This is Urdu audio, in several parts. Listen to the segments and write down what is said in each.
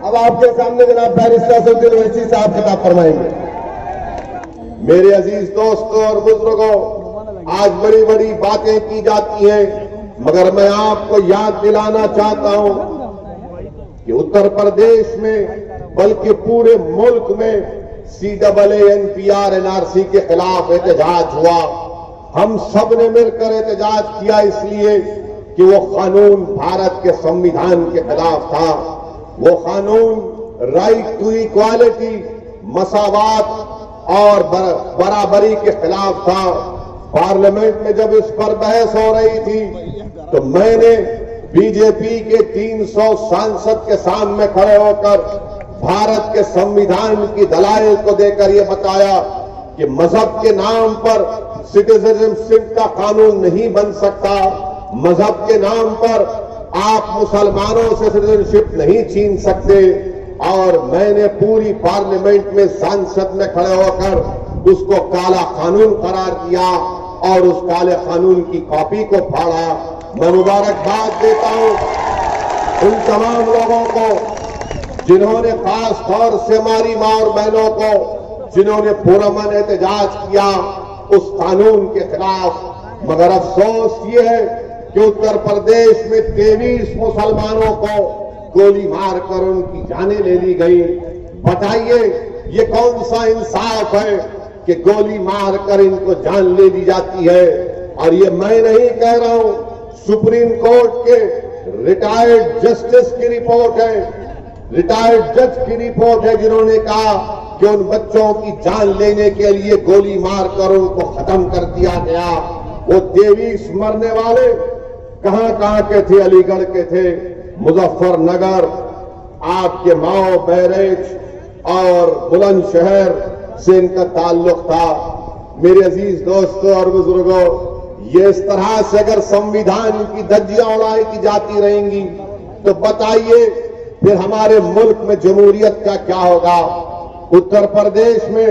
اب آپ کے سامنے جناب بیرسٹر اسدالدین اویسی صاحب خطاب فرمائیں گے۔ میرے عزیز دوستوں اور بزرگوں، آج بڑی بڑی باتیں کی جاتی ہیں، مگر میں آپ کو یاد دلانا چاہتا ہوں کہ اتر پردیش میں بلکہ پورے ملک میں CAA NRC کے خلاف احتجاج ہوا۔ ہم سب نے مل کر احتجاج کیا اس لیے کہ وہ قانون بھارت کے سنویدھان کے خلاف تھا۔ وہ قانون رائٹ ٹو ایکوالٹی، مساوات اور برابری کے خلاف تھا۔ پارلیمنٹ میں جب اس پر بحث ہو رہی تھی تو میں نے BJP کے 300 سانسد کے سامنے کھڑے ہو کر بھارت کے سنویدھان کی دلائل کو دے کر یہ بتایا کہ مذہب کے نام پر سٹیزنشپ کا قانون نہیں بن سکتا، مذہب کے نام پر آپ مسلمانوں سے سٹیزنشپ نہیں چھین سکتے۔ اور میں نے پوری پارلیمنٹ میں سانسد میں کھڑے ہو کر اس کو کالا قانون قرار دیا اور اس کالے قانون کی کاپی کو پھاڑا۔ میں مبارکباد دیتا ہوں ان تمام لوگوں کو جنہوں نے خاص طور سے ہماری ماں اور بہنوں کو جنہوں نے پرامن احتجاج کیا اس قانون کے خلاف۔ مگر افسوس یہ ہے کہ اتر پردیش میں 23 مسلمانوں کو گولی مار کر ان کی جانیں لے لی گئی۔ بتائیے یہ کون سا انصاف ہے کہ گولی مار کر ان کو جان لے لی جاتی ہے؟ اور یہ میں نہیں کہہ رہا ہوں، سپریم کورٹ کے ریٹائرڈ جسٹس کی رپورٹ ہے، ریٹائرڈ جج کی رپورٹ ہے، جنہوں نے کہا کہ ان بچوں کی جان لینے کے لیے گولی مار کر ان کو ختم کر دیا گیا۔ وہ 23 مرنے والے کہاں کہاں کے تھے؟ علی گڑھ کے تھے، مظفر نگر، آپ کے ماؤ بیریج اور بلند شہر سے ان کا تعلق تھا۔ میرے عزیز دوستوں اور بزرگوں، یہ اس طرح سے اگر سنویدھان کی دھجیاں اڑائی کی جاتی رہیں گی تو بتائیے پھر ہمارے ملک میں جمہوریت کا کیا ہوگا؟ اتر پردیش میں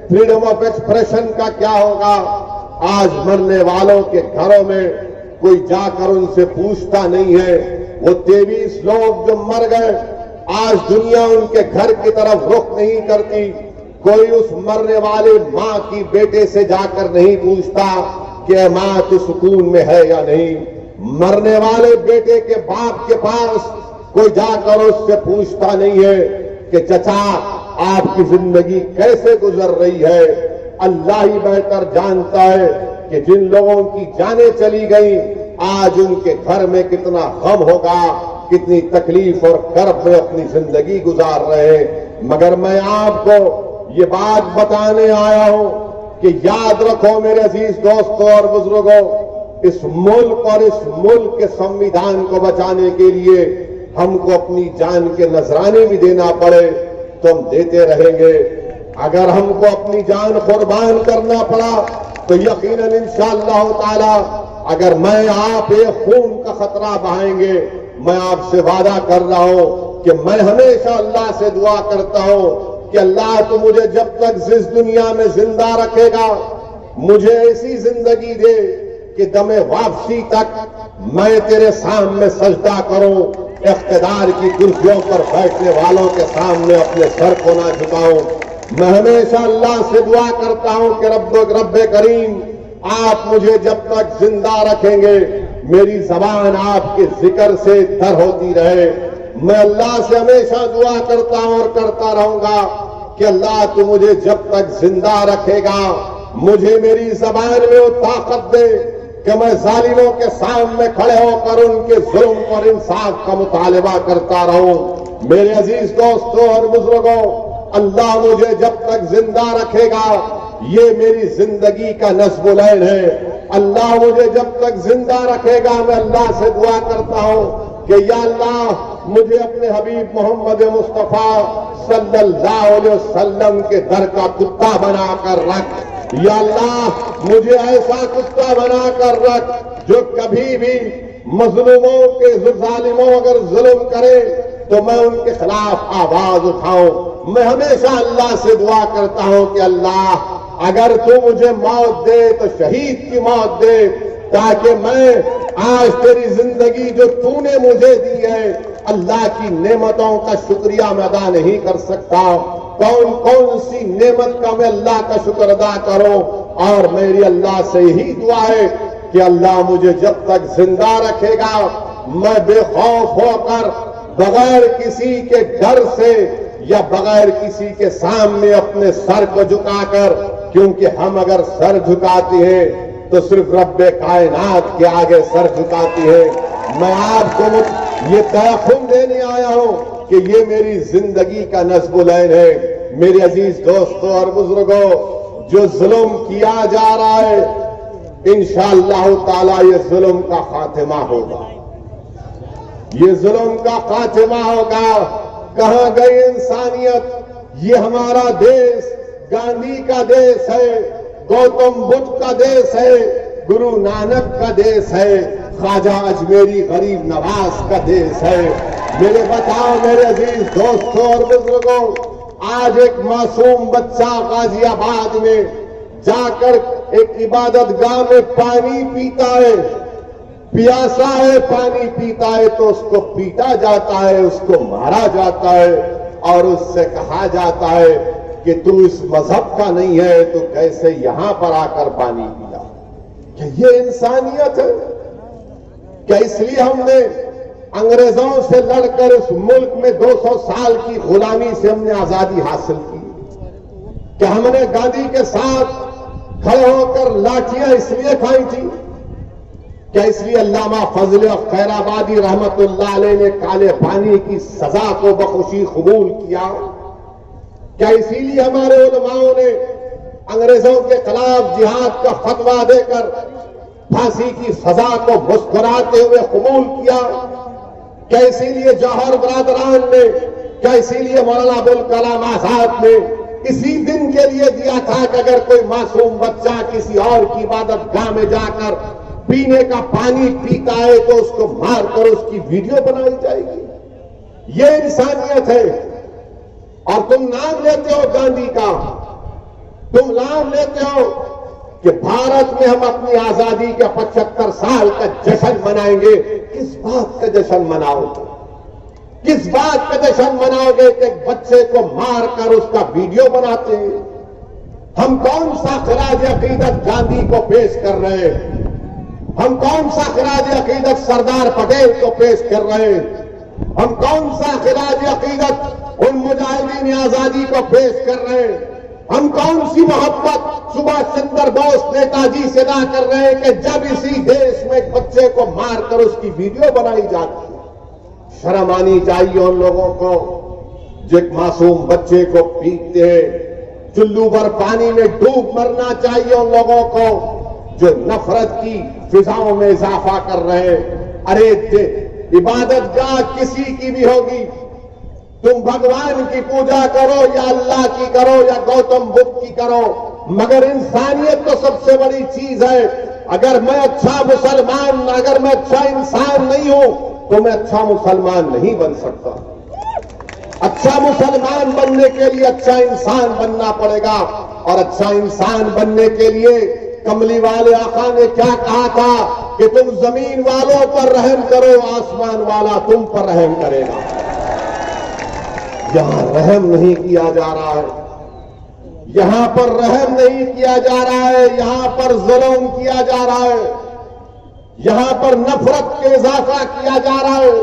فریڈم آف ایکسپریشن کا کیا ہوگا؟ آج مرنے والوں کے گھروں میں کوئی جا کر ان سے پوچھتا نہیں ہے۔ وہ 23 لوگ جو مر گئے، آج دنیا ان کے گھر کی طرف رخ نہیں کرتی۔ کوئی اس مرنے والے ماں کی بیٹے سے جا کر نہیں پوچھتا کہ اے ماں تو سکون میں ہے یا نہیں۔ مرنے والے بیٹے کے باپ کے پاس کوئی جا کر اس سے پوچھتا نہیں ہے کہ چچا آپ کی زندگی کیسے گزر رہی ہے۔ اللہ ہی بہتر جانتا ہے کہ جن لوگوں کی جانیں چلی گئیں آج ان کے گھر میں کتنا غم ہوگا، کتنی تکلیف اور کرب میں اپنی زندگی گزار رہے ہیں۔ مگر میں آپ کو یہ بات بتانے آیا ہوں کہ یاد رکھو میرے عزیز دوستوں اور بزرگوں، اس ملک اور اس ملک کے سنویدھان کو بچانے کے لیے ہم کو اپنی جان کے نذرانے بھی دینا پڑے تو ہم دیتے رہیں گے۔ اگر ہم کو اپنی جان قربان کرنا پڑا تو یقیناً انشاءاللہ تعالی اگر میں آپ ایک خون کا خطرہ بہائیں گے، میں آپ سے وعدہ کر رہا ہوں کہ میں ہمیشہ اللہ سے دعا کرتا ہوں کہ اللہ تو مجھے جب تک اس دنیا میں زندہ رکھے گا مجھے ایسی زندگی دے کہ دم واپسی تک میں تیرے سامنے سجدہ کروں، اقتدار کی کرسیوں پر بیٹھنے والوں کے سامنے اپنے سر کو نہ جھکاؤں۔ میں ہمیشہ اللہ سے دعا کرتا ہوں کہ رب کریم آپ مجھے جب تک زندہ رکھیں گے میری زبان آپ کے ذکر سے تر ہوتی رہے۔ میں اللہ سے ہمیشہ دعا کرتا ہوں اور کرتا رہوں گا کہ اللہ تو مجھے جب تک زندہ رکھے گا مجھے میری زبان میں وہ طاقت دے کہ میں ظالموں کے سامنے کھڑے ہو کر ان کے ظلم اور انصاف کا مطالبہ کرتا رہوں۔ میرے عزیز دوستوں اور بزرگوں، اللہ مجھے جب تک زندہ رکھے گا یہ میری زندگی کا نصب العین ہے۔ اللہ مجھے جب تک زندہ رکھے گا میں اللہ سے دعا کرتا ہوں کہ یا اللہ مجھے اپنے حبیب محمد مصطفیٰ صلی اللہ علیہ وسلم کے در کا کتا بنا کر رکھ۔ یا اللہ مجھے ایسا کتا بنا کر رکھ جو کبھی بھی مظلوموں کے ظالموں اگر ظلم کرے تو میں ان کے خلاف آواز اٹھاؤں۔ میں ہمیشہ اللہ سے دعا کرتا ہوں کہ اللہ اگر تو مجھے موت دے تو شہید کی موت دے تاکہ میں آج تیری زندگی جو تو نے مجھے دی ہے اللہ کی نعمتوں کا شکریہ میں ادا نہیں کر سکتا؟ کون کون سی نعمت کا میں اللہ کا شکر ادا کروں؟ اور میری اللہ سے یہی دعا ہے کہ اللہ مجھے جب تک زندہ رکھے گا میں بے خوف ہو کر بغیر کسی کے ڈر سے یا بغیر کسی کے سامنے اپنے سر کو جھکا کر، کیونکہ ہم اگر سر جھکاتے ہیں تو صرف رب کائنات کے آگے سر جھکاتی ہے۔ میں آپ کو یہ تیقن دینے آیا ہوں کہ یہ میری زندگی کا نصب العین ہے۔ میرے عزیز دوستوں اور بزرگوں، جو ظلم کیا جا رہا ہے انشاءاللہ تعالی یہ ظلم کا خاتمہ ہوگا، یہ ظلم کا خاتمہ ہوگا۔ کہاں گئی انسانیت؟ یہ ہمارا دیش گاندھی کا دیش ہے، گوتم بدھ کا دیش ہے، گرو نانک کا دیش ہے، خواجہ اجمیری غریب نواز کا دیش ہے۔ میرے بتاؤ میرے عزیز دوستوں اور بزرگوں، آج ایک معصوم بچہ غازی آباد میں جا کر ایک عبادت گاہ میں پانی پیتا ہے، پیاسا ہے، پانی پیتا ہے تو اس کو پیٹا جاتا ہے، اس کو مارا جاتا ہے اور اس سے کہا جاتا ہے کہ تو اس مذہب کا نہیں ہے تو کیسے یہاں پر آ کر پانی پیا؟ کیا یہ انسانیت ہے؟ کیا اس لیے ہم نے انگریزوں سے لڑ کر اس ملک میں 200 سال کی غلامی سے ہم نے آزادی حاصل کی؟ کیا ہم نے گاندھی کے ساتھ کھڑے ہو کر لاٹھیاں اس لیے کھائی تھی؟ کیا اس لیے علامہ فضل خیر آبادی رحمت اللہ علیہ نے کالے پانی کی سزا کو بخوشی قبول کیا؟ کیا اسی لیے ہمارے علماؤں نے انگریزوں کے خلاف جہاد کا فتویٰ دے کر پھانسی کی سزا کو مسکراتے ہوئے قبول کیا؟ کیا اسی لیے جوہر برادران نے، کیا اسی لیے مولانا ابوالکلام آزاد نے اسی دن کے لیے دیا تھا کہ اگر کوئی معصوم بچہ کسی اور کی عبادت گاہ میں جا کر پینے کا پانی پیتا ہے تو اس کو مار کر اس کی ویڈیو بنائی جائے گی؟ یہ انسانیت ہے۔ اور تم نام لیتے ہو گاندھی کا، تم نام لیتے ہو کہ بھارت میں ہم اپنی آزادی کے 75 سال کا جشن منائیں گے۔ کس بات کا جشن مناؤ گے؟ کس بات کا جشن مناؤ گے کہ ایک بچے کو مار کر اس کا ویڈیو بناتے ہیں؟ ہم کون سا خراج عقیدت گاندھی کو پیش کر رہے ہیں؟ ہم کون سا خراج عقیدت سردار پٹیل کو پیش کر رہے ہیں؟ ہم کون سا خراج عقیدت ان مجاہدین آزادی کو پیش کر رہے ہیں؟ ہم کون سی محبت سبھاش چندر بوس نیتا جی سے ادا کر رہے ہیں کہ جب اسی دیش میں ایک بچے کو مار کر اس کی ویڈیو بنائی جاتی ہے؟ شرم آنی چاہیے ان لوگوں کو جو ایک معصوم بچے کو پیٹتے ہیں۔ چلو بھر پانی میں ڈوب مرنا چاہیے ان لوگوں کو جو نفرت کی فضاؤں میں اضافہ کر رہے ہیں۔ ارے عبادت گاہ کسی کی بھی ہوگی، تم بھگوان کی پوجا کرو یا اللہ کی کرو یا گوتم بدھ کی کرو، مگر انسانیت تو سب سے بڑی چیز ہے۔ اگر میں اچھا مسلمان، اگر میں اچھا انسان نہیں ہوں تو میں اچھا مسلمان نہیں بن سکتا۔ اچھا مسلمان بننے کے لیے اچھا انسان بننا پڑے گا، اور اچھا انسان بننے کے لیے کملی والے آقا نے کیا کہا تھا کہ تم زمین والوں پر رحم کرو، آسمان والا تم پر رحم کرے گا۔ یہاں رحم نہیں کیا جا رہا ہے، یہاں پر رحم نہیں کیا جا رہا ہے، یہاں پر ظلم کیا جا رہا ہے، یہاں پر نفرت کے اضافہ کیا جا رہا ہے۔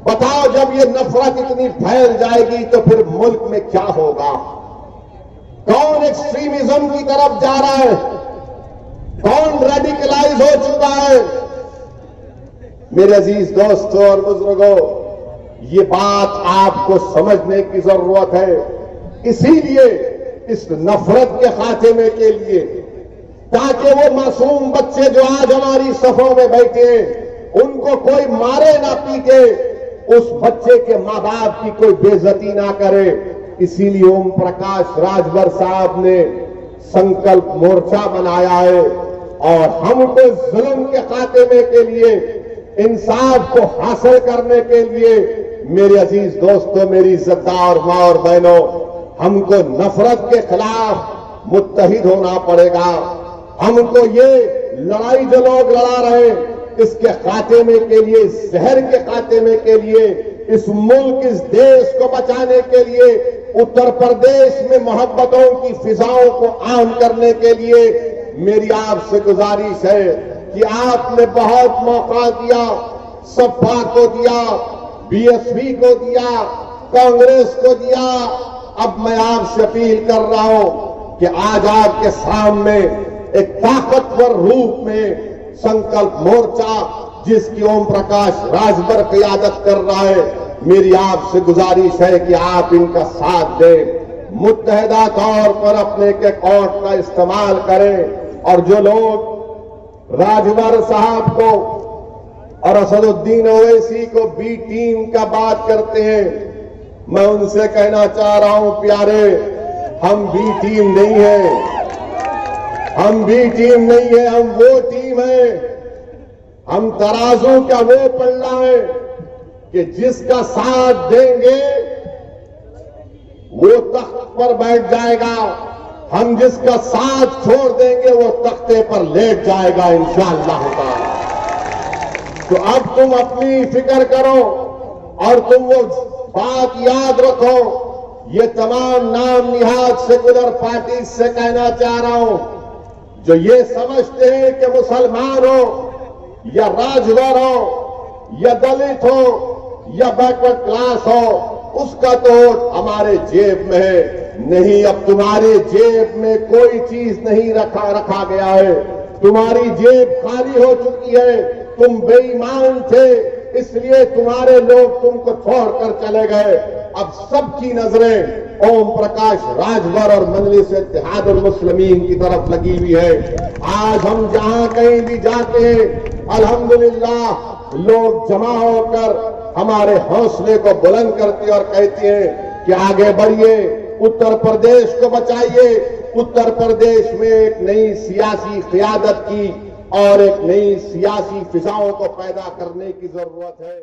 بتاؤ جب یہ نفرت اتنی پھیل جائے گی تو پھر ملک میں کیا ہوگا؟ کون ایکسٹریمزم کی طرف جا رہا ہے؟ کون ریڈیکلائز ہو چکا ہے؟ میرے عزیز دوستوں اور بزرگوں، یہ بات آپ کو سمجھنے کی ضرورت ہے۔ اسی لیے اس نفرت کے خاتمے کے لیے، تاکہ وہ معصوم بچے جو آج ہماری صفوں میں بیٹھے ہیں ان کو کوئی مارے نہ پیٹے، اس بچے کے ماں باپ کی کوئی بے عزتی نہ کرے، اسی لیے اوم پرکاش راجبھر صاحب نے سنکلپ مورچہ بنایا ہے، اور ہم کو ظلم کے خاتمے کے لیے، انصاف کو حاصل کرنے کے لیے، میرے عزیز دوستوں، میری عزتدار ماں اور بہنوں، ہم کو نفرت کے خلاف متحد ہونا پڑے گا۔ ہم کو یہ لڑائی جو لوگ لڑا رہے ہیں اس کے خاتمے کے لیے، اس زہر کے خاتمے کے لیے اس ملک اس دیش کو بچانے کے لیے اتر پردیش میں محبتوں کی فضاؤں کو عام کرنے کے لیے میری آپ سے گزارش ہے کہ آپ نے بہت موقع دیا، سپا کو دیا، بی ایس پی کو دیا، کانگریس کو دیا۔ اب میں آپ سے اپیل کر رہا ہوں کہ آج آپ کے سامنے ایک طاقتور روپ میں سنکلپ مورچہ جس کی اوم پرکاش راجبر قیادت کر رہا ہے، میری آپ سے گزارش ہے کہ آپ ان کا ساتھ دیں، متحدہ طور پر اپنے کے اکاؤنٹ کا استعمال کریں، اور جو لوگ راجبر صاحب کو اور اسد الدین اویسی کو بی ٹیم کا بات کرتے ہیں، میں ان سے کہنا چاہ رہا ہوں پیارے، ہم بی ٹیم نہیں ہیں، ہم بی ٹیم نہیں ہیں، ہم وہ ٹیم ہیں، ہم ترازو کا وہ پلڑا ہے کہ جس کا ساتھ دیں گے وہ تخت پر بیٹھ جائے گا، ہم جس کا ساتھ چھوڑ دیں گے وہ تختے پر لیٹ جائے گا انشاءاللہ تعالی۔ تو اب تم اپنی فکر کرو اور تم وہ بات یاد رکھو، یہ تمام نام نہاد سیکولر پارٹی سے کہنا چاہ رہا ہوں جو یہ سمجھتے ہیں کہ مسلمان ہو یا راجور ہو یا دلت ہو یا بیکورڈ کلاس ہو، اس کا تو ہمارے جیب میں ہے نہیں۔ اب تمہاری جیب میں کوئی چیز نہیں رکھا گیا ہے، تمہاری جیب خالی ہو چکی ہے، تم بے ایمان تھے اس لیے تمہارے لوگ تم کو چھوڑ کر چلے گئے۔ اب سب کی نظریں اوم پرکاش راجبر اور مجلس اتحاد المسلمین کی طرف لگی ہوئی ہے۔ آج ہم جہاں کہیں بھی جاتے ہیں الحمدللہ لوگ جمع ہو کر ہمارے حوصلے کو بلند کرتے اور کہتے ہیں کہ آگے بڑھیے، اتر پردیش کو بچائیے، اتر پردیش میں ایک نئی سیاسی قیادت کی اور ایک نئی سیاسی فضاؤں کو پیدا کرنے کی ضرورت ہے۔